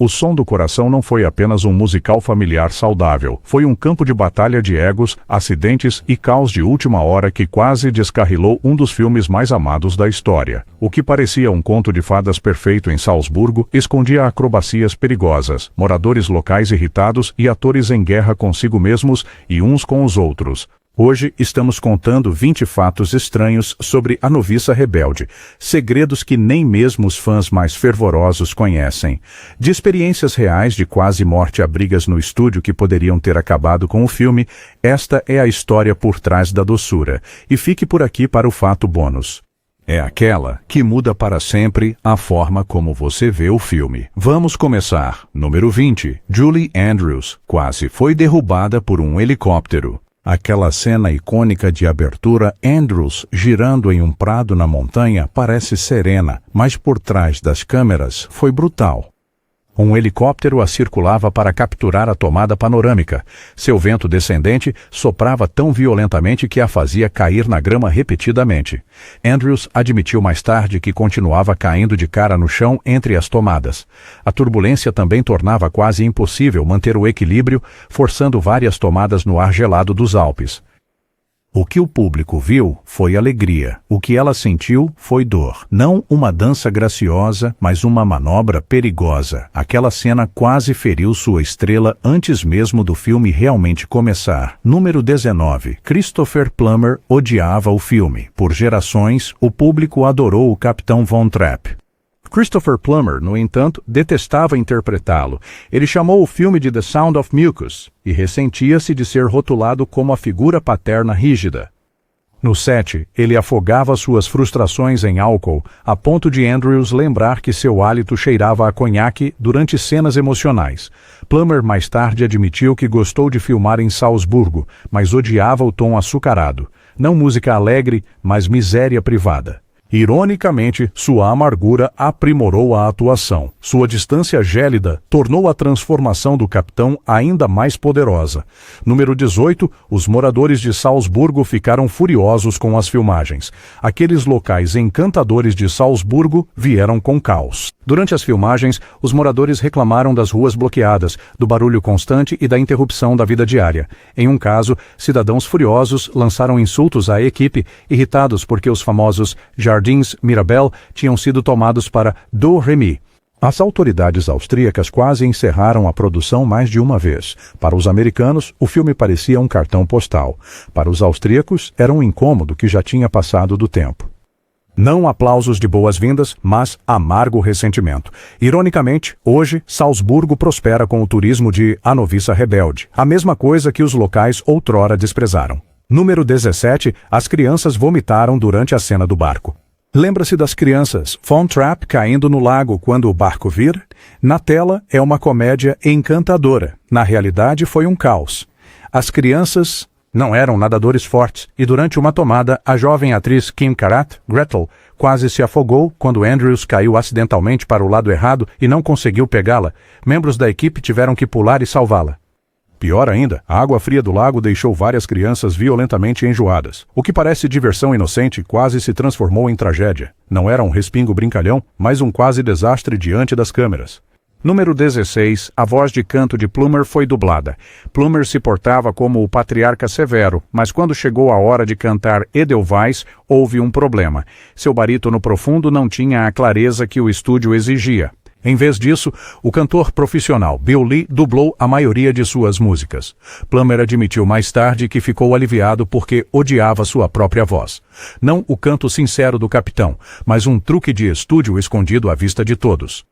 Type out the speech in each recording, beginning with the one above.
O Som do Coração não foi apenas um musical familiar saudável, foi um campo de batalha de egos, acidentes e caos de última hora que quase descarrilou um dos filmes mais amados da história. O que parecia um conto de fadas perfeito em Salzburgo escondia acrobacias perigosas, moradores locais irritados e atores em guerra consigo mesmos e uns com os outros. Hoje estamos contando 20 fatos estranhos sobre A Noviça Rebelde, segredos que nem mesmo os fãs mais fervorosos conhecem. De experiências reais de quase morte a brigas no estúdio que poderiam ter acabado com o filme, esta é a história por trás da doçura. E fique por aqui para o fato bônus. É aquela que muda para sempre a forma como você vê o filme. Vamos começar. Número 20. Julie Andrews quase foi derrubada por um helicóptero. Aquela cena icônica de abertura, Andrews girando em um prado na montanha, parece serena, mas por trás das câmeras foi brutal. Um helicóptero a circulava para capturar a tomada panorâmica. Seu vento descendente soprava tão violentamente que a fazia cair na grama repetidamente. Andrews admitiu mais tarde que continuava caindo de cara no chão entre as tomadas. A turbulência também tornava quase impossível manter o equilíbrio, forçando várias tomadas no ar gelado dos Alpes. O que o público viu foi alegria. O que ela sentiu foi dor. Não uma dança graciosa, mas uma manobra perigosa. Aquela cena quase feriu sua estrela antes mesmo do filme realmente começar. Número 19. Christopher Plummer odiava o filme. Por gerações, o público adorou o Capitão Von Trapp. Christopher Plummer, no entanto, detestava interpretá-lo. Ele chamou o filme de The Sound of Mucus e ressentia-se de ser rotulado como a figura paterna rígida. No set, ele afogava suas frustrações em álcool, a ponto de Andrews lembrar que seu hálito cheirava a conhaque durante cenas emocionais. Plummer mais tarde admitiu que gostou de filmar em Salzburgo, mas odiava o tom açucarado. Não música alegre, mas miséria privada. Ironicamente, sua amargura aprimorou a atuação. Sua distância gélida tornou a transformação do capitão ainda mais poderosa. Número 18. Os moradores de Salzburgo ficaram furiosos com as filmagens. Aqueles locais encantadores de Salzburgo vieram com caos. Durante as filmagens, os moradores reclamaram das ruas bloqueadas, do barulho constante e da interrupção da vida diária. Em um caso, cidadãos furiosos lançaram insultos à equipe, irritados porque os famosos Jardins Mirabel tinham sido tomados para Do Re Mi. As autoridades austríacas quase encerraram a produção mais de uma vez. Para os americanos, o filme parecia um cartão postal. Para os austríacos, era um incômodo que já tinha passado do tempo. Não aplausos de boas-vindas, mas amargo ressentimento. Ironicamente, hoje, Salzburgo prospera com o turismo de A Noviça Rebelde, a mesma coisa que os locais outrora desprezaram. Número 17. As crianças vomitaram durante a cena do barco. Lembra-se das crianças Von Trapp caindo no lago quando o barco vira? Na tela é uma comédia encantadora. Na realidade foi um caos. As crianças não eram nadadores fortes, e durante uma tomada, a jovem atriz Kim Karat, Gretel, quase se afogou quando Andrews caiu acidentalmente para o lado errado e não conseguiu pegá-la. Membros da equipe tiveram que pular e salvá-la. Pior ainda, a água fria do lago deixou várias crianças violentamente enjoadas. O que parece diversão inocente quase se transformou em tragédia. Não era um respingo brincalhão, mas um quase desastre diante das câmeras. Número 16. A voz de canto de Plummer foi dublada. Plummer se portava como o patriarca severo, mas quando chegou a hora de cantar Edelweiss, houve um problema. Seu barítono profundo não tinha a clareza que o estúdio exigia. Em vez disso, o cantor profissional Bill Lee dublou a maioria de suas músicas. Plummer admitiu mais tarde que ficou aliviado porque odiava sua própria voz. Não o canto sincero do capitão, mas um truque de estúdio escondido à vista de todos.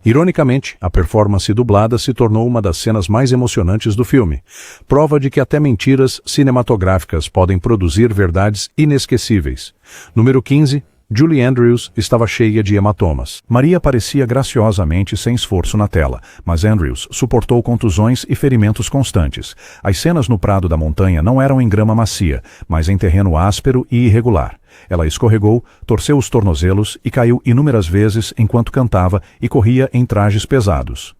Ironicamente, a performance dublada se tornou uma das cenas mais emocionantes do filme. Prova de que até mentiras cinematográficas podem produzir verdades inesquecíveis. Número 15. Julie Andrews estava cheia de hematomas. Maria parecia graciosamente sem esforço na tela, mas Andrews suportou contusões e ferimentos constantes. As cenas no prado da montanha não eram em grama macia, mas em terreno áspero e irregular. Ela escorregou, torceu os tornozelos e caiu inúmeras vezes enquanto cantava e corria em trajes pesados.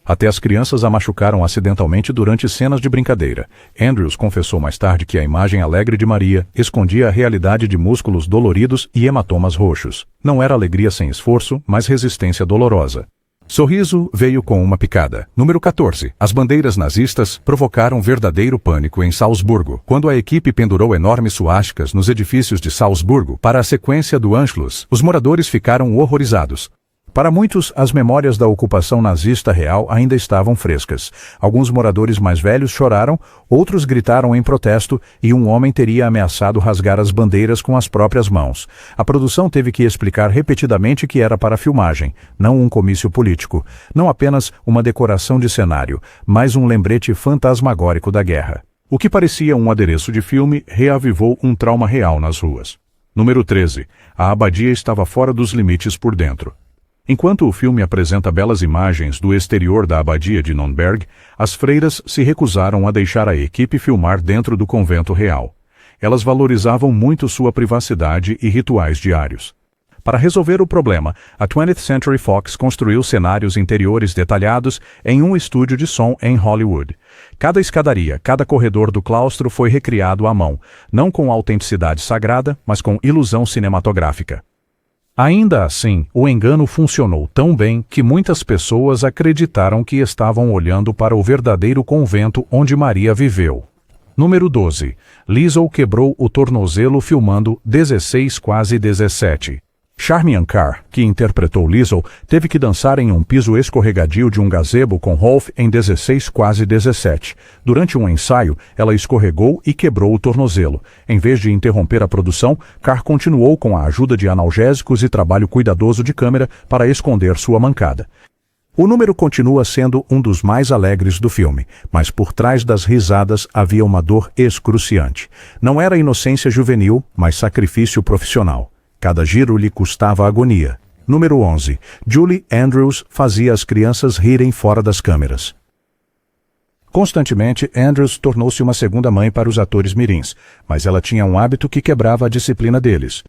Até as crianças a machucaram acidentalmente durante cenas de brincadeira. Andrews confessou mais tarde que a imagem alegre de Maria escondia a realidade de músculos doloridos e hematomas roxos. Não era alegria sem esforço, mas resistência dolorosa. Sorriso veio com uma picada. Número 14. As bandeiras nazistas provocaram verdadeiro pânico em Salzburgo, quando a equipe pendurou enormes suásticas nos edifícios de Salzburgo para a sequência do Anschluss. Os moradores ficaram horrorizados. Para muitos, as memórias da ocupação nazista real ainda estavam frescas. Alguns moradores mais velhos choraram, outros gritaram em protesto e um homem teria ameaçado rasgar as bandeiras com as próprias mãos. A produção teve que explicar repetidamente que era para filmagem, não um comício político, não apenas uma decoração de cenário, mas um lembrete fantasmagórico da guerra. O que parecia um adereço de filme reavivou um trauma real nas ruas. Número 13. A abadia estava fora dos limites por dentro. Enquanto o filme apresenta belas imagens do exterior da abadia de Nürnberg, as freiras se recusaram a deixar a equipe filmar dentro do convento real. Elas valorizavam muito sua privacidade e rituais diários. Para resolver o problema, a 20th Century Fox construiu cenários interiores detalhados em um estúdio de som em Hollywood. Cada escadaria, cada corredor do claustro foi recriado à mão, não com autenticidade sagrada, mas com ilusão cinematográfica. Ainda assim, o engano funcionou tão bem que muitas pessoas acreditaram que estavam olhando para o verdadeiro convento onde Maria viveu. Número 12. Liesl quebrou o tornozelo filmando 16 quase 17. Charmian Carr, que interpretou Liesl, teve que dançar em um piso escorregadio de um gazebo com Rolf em 16 quase 17. Durante um ensaio, ela escorregou e quebrou o tornozelo. Em vez de interromper a produção, Carr continuou com a ajuda de analgésicos e trabalho cuidadoso de câmera para esconder sua mancada. O número continua sendo um dos mais alegres do filme, mas por trás das risadas havia uma dor excruciante. Não era inocência juvenil, mas sacrifício profissional. Cada giro lhe custava agonia. Número 11. Julie Andrews fazia as crianças rirem fora das câmeras. Constantemente, Andrews tornou-se uma segunda mãe para os atores mirins, mas ela tinha um hábito que quebrava a disciplina deles.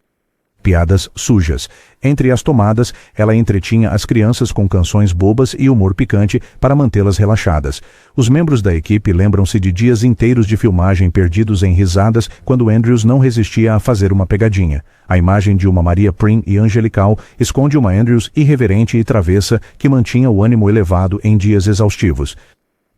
Piadas sujas. Entre as tomadas, ela entretinha as crianças com canções bobas e humor picante para mantê-las relaxadas. Os membros da equipe lembram-se de dias inteiros de filmagem perdidos em risadas quando Andrews não resistia a fazer uma pegadinha. A imagem de uma Maria prim e angelical esconde uma Andrews irreverente e travessa que mantinha o ânimo elevado em dias exaustivos.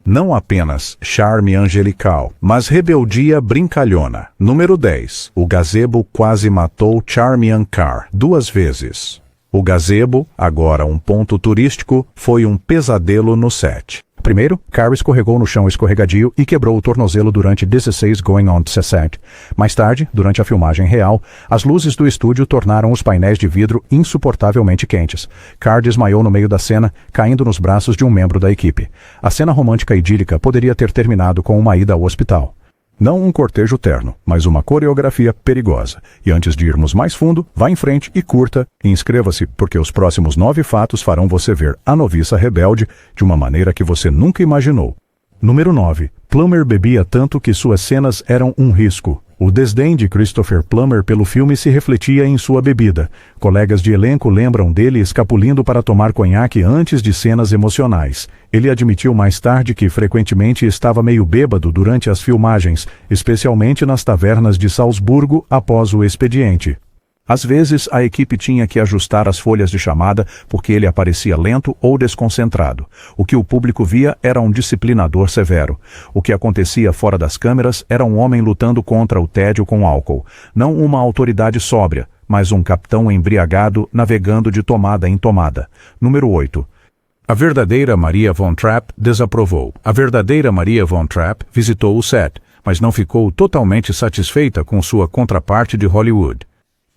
Não apenas charme angelical, mas rebeldia brincalhona. Número 10. O gazebo quase matou Charmian Carr 2 vezes. O gazebo, agora um ponto turístico, foi um pesadelo no set. Primeiro, Carr escorregou no chão escorregadio e quebrou o tornozelo durante 16 Going on 17. Mais tarde, durante a filmagem real, as luzes do estúdio tornaram os painéis de vidro insuportavelmente quentes. Carr desmaiou no meio da cena, caindo nos braços de um membro da equipe. A cena romântica idílica poderia ter terminado com uma ida ao hospital. Não um cortejo terno, mas uma coreografia perigosa. E antes de irmos mais fundo, vá em frente e curta e inscreva-se, porque os próximos 9 fatos farão você ver a noviça rebelde de uma maneira que você nunca imaginou. Número 9. Plummer bebia tanto que suas cenas eram um risco. O desdém de Christopher Plummer pelo filme se refletia em sua bebida. Colegas de elenco lembram dele escapulindo para tomar conhaque antes de cenas emocionais. Ele admitiu mais tarde que frequentemente estava meio bêbado durante as filmagens, especialmente nas tavernas de Salzburgo após o expediente. Às vezes, a equipe tinha que ajustar as folhas de chamada porque ele aparecia lento ou desconcentrado. O que o público via era um disciplinador severo. O que acontecia fora das câmeras era um homem lutando contra o tédio com álcool. Não uma autoridade sóbria, mas um capitão embriagado navegando de tomada em tomada. Número 8. A verdadeira Maria von Trapp desaprovou. A verdadeira Maria von Trapp visitou o set, mas não ficou totalmente satisfeita com sua contraparte de Hollywood.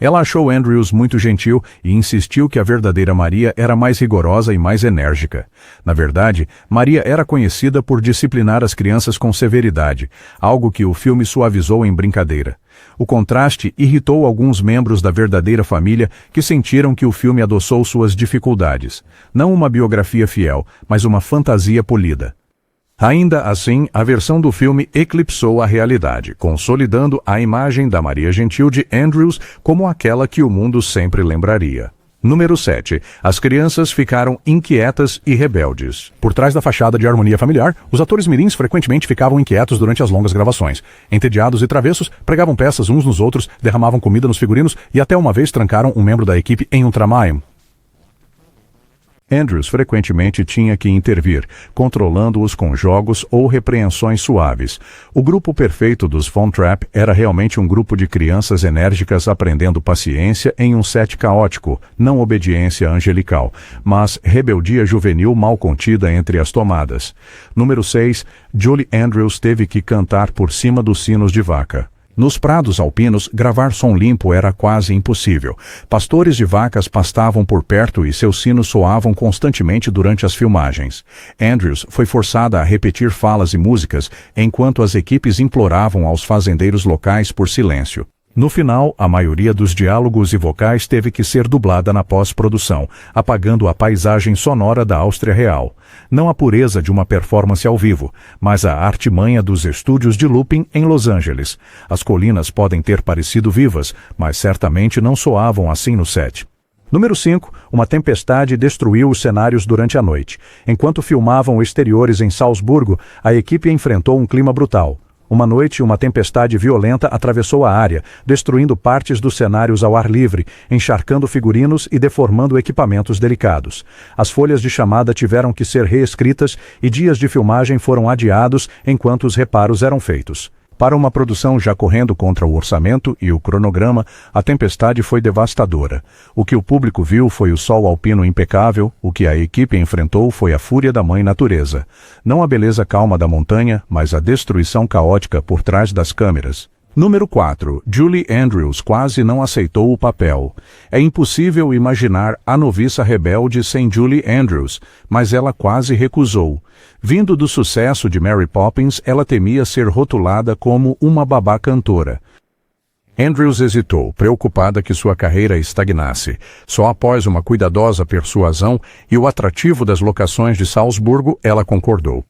Ela achou Andrews muito gentil e insistiu que a verdadeira Maria era mais rigorosa e mais enérgica. Na verdade, Maria era conhecida por disciplinar as crianças com severidade, algo que o filme suavizou em brincadeira. O contraste irritou alguns membros da verdadeira família que sentiram que o filme adoçou suas dificuldades. Não uma biografia fiel, mas uma fantasia polida. Ainda assim, a versão do filme eclipsou a realidade, consolidando a imagem da Maria gentil de Andrews como aquela que o mundo sempre lembraria. Número 7. As crianças ficaram inquietas e rebeldes. Por trás da fachada de harmonia familiar, os atores mirins frequentemente ficavam inquietos durante as longas gravações. Entediados e travessos, pregavam peças uns nos outros, derramavam comida nos figurinos e até uma vez trancaram um membro da equipe em um tramway. Andrews frequentemente tinha que intervir, controlando-os com jogos ou repreensões suaves. O grupo perfeito dos Von Trapp era realmente um grupo de crianças enérgicas aprendendo paciência em um set caótico, não obediência angelical, mas rebeldia juvenil mal contida entre as tomadas. Número 6. Julie Andrews teve que cantar por cima dos sinos de vaca. Nos prados alpinos, gravar som limpo era quase impossível. Pastores de vacas pastavam por perto e seus sinos soavam constantemente durante as filmagens. Andrews foi forçada a repetir falas e músicas, enquanto as equipes imploravam aos fazendeiros locais por silêncio. No final, a maioria dos diálogos e vocais teve que ser dublada na pós-produção, apagando a paisagem sonora da Áustria Real. Não a pureza de uma performance ao vivo, mas a artimanha dos estúdios de looping em Los Angeles. As colinas podem ter parecido vivas, mas certamente não soavam assim no set. Número 5. Uma tempestade destruiu os cenários durante a noite. Enquanto filmavam exteriores em Salzburgo, a equipe enfrentou um clima brutal. Uma noite, uma tempestade violenta atravessou a área, destruindo partes dos cenários ao ar livre, encharcando figurinos e deformando equipamentos delicados. As folhas de chamada tiveram que ser reescritas e dias de filmagem foram adiados enquanto os reparos eram feitos. Para uma produção já correndo contra o orçamento e o cronograma, a tempestade foi devastadora. O que o público viu foi o sol alpino impecável, o que a equipe enfrentou foi a fúria da mãe natureza. Não a beleza calma da montanha, mas a destruição caótica por trás das câmeras. Número 4. Julie Andrews quase não aceitou o papel. É impossível imaginar a noviça rebelde sem Julie Andrews, mas ela quase recusou. Vindo do sucesso de Mary Poppins, ela temia ser rotulada como uma babá cantora. Andrews hesitou, preocupada que sua carreira estagnasse. Só após uma cuidadosa persuasão e o atrativo das locações de Salzburgo, ela concordou.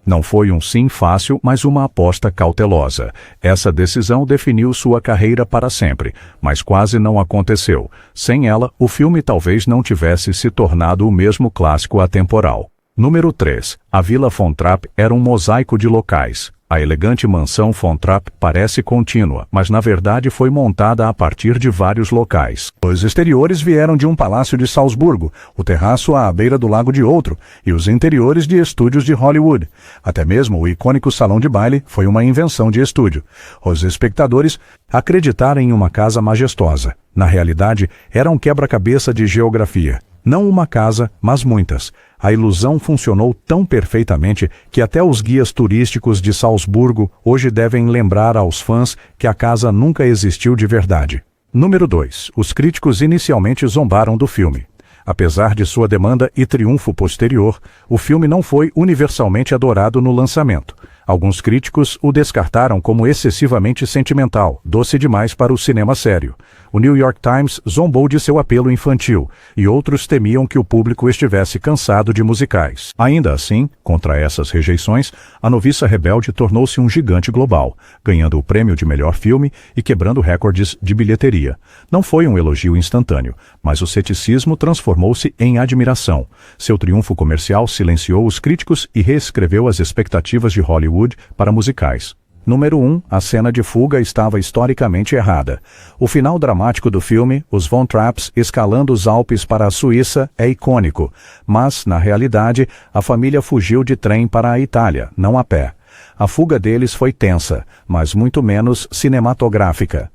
Não foi um sim fácil, mas uma aposta cautelosa. Essa decisão definiu sua carreira para sempre, mas quase não aconteceu. Sem ela, o filme talvez não tivesse se tornado o mesmo clássico atemporal. Número 3. A Vila Von Trapp era um mosaico de locais. A elegante mansão Von Trapp parece contínua, mas na verdade foi montada a partir de vários locais. Os exteriores vieram de um palácio de Salzburgo, o terraço à beira do lago de outro, e os interiores de estúdios de Hollywood. Até mesmo o icônico salão de baile foi uma invenção de estúdio. Os espectadores acreditaram em uma casa majestosa. Na realidade, era um quebra-cabeça de geografia. Não uma casa, mas muitas. A ilusão funcionou tão perfeitamente que até os guias turísticos de Salzburgo hoje devem lembrar aos fãs que a casa nunca existiu de verdade. Número 2. Os críticos inicialmente zombaram do filme. Apesar de sua demanda e triunfo posterior, o filme não foi universalmente adorado no lançamento. Alguns críticos o descartaram como excessivamente sentimental, doce demais para o cinema sério. O New York Times zombou de seu apelo infantil, e outros temiam que o público estivesse cansado de musicais. Ainda assim, contra essas rejeições, A Noviça Rebelde tornou-se um gigante global, ganhando o prêmio de melhor filme e quebrando recordes de bilheteria. Não foi um elogio instantâneo, mas o ceticismo transformou-se em admiração. Seu triunfo comercial silenciou os críticos e reescreveu as expectativas de Hollywood para musicais. Número 1. A cena de fuga estava historicamente errada. O final dramático do filme, os Von Trapps escalando os Alpes para a Suíça, é icônico. Mas, na realidade, a família fugiu de trem para a Itália, não a pé. A fuga deles foi tensa, mas muito menos cinematográfica.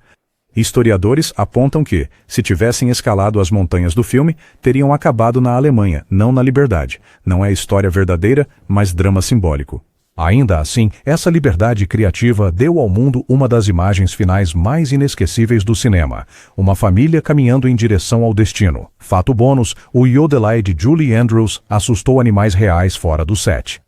Historiadores apontam que, se tivessem escalado as montanhas do filme, teriam acabado na Alemanha, não na Liberdade. Não é história verdadeira, mas drama simbólico. Ainda assim, essa liberdade criativa deu ao mundo uma das imagens finais mais inesquecíveis do cinema. Uma família caminhando em direção ao destino. Fato bônus, o Yodelay de Julie Andrews assustou animais reais fora do set.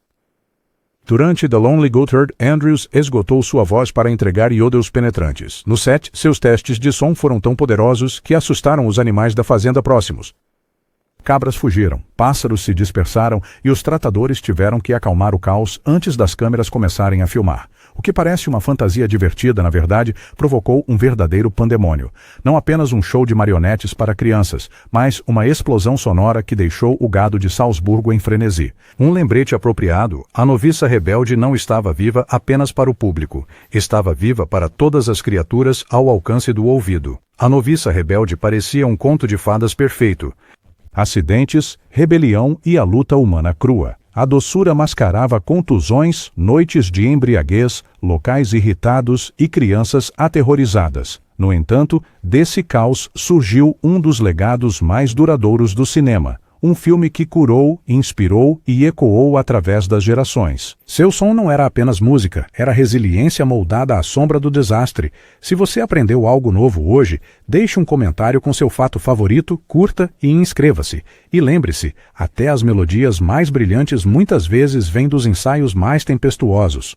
Durante The Lonely Goatherd, Andrews esgotou sua voz para entregar iodels penetrantes. No set, seus testes de som foram tão poderosos que assustaram os animais da fazenda próximos. Cabras fugiram, pássaros se dispersaram e os tratadores tiveram que acalmar o caos antes das câmeras começarem a filmar. O que parece uma fantasia divertida, na verdade, provocou um verdadeiro pandemônio. Não apenas um show de marionetes para crianças, mas uma explosão sonora que deixou o gado de Salzburgo em frenesi. Um lembrete apropriado, A Noviça Rebelde não estava viva apenas para o público. Estava viva para todas as criaturas ao alcance do ouvido. A Noviça Rebelde parecia um conto de fadas perfeito. Acidentes, rebelião e a luta humana crua. A doçura mascarava contusões, noites de embriaguez, locais irritados e crianças aterrorizadas. No entanto, desse caos surgiu um dos legados mais duradouros do cinema. Um filme que curou, inspirou e ecoou através das gerações. Seu som não era apenas música, era resiliência moldada à sombra do desastre. Se você aprendeu algo novo hoje, deixe um comentário com seu fato favorito, curta e inscreva-se. E lembre-se, até as melodias mais brilhantes muitas vezes vêm dos ensaios mais tempestuosos.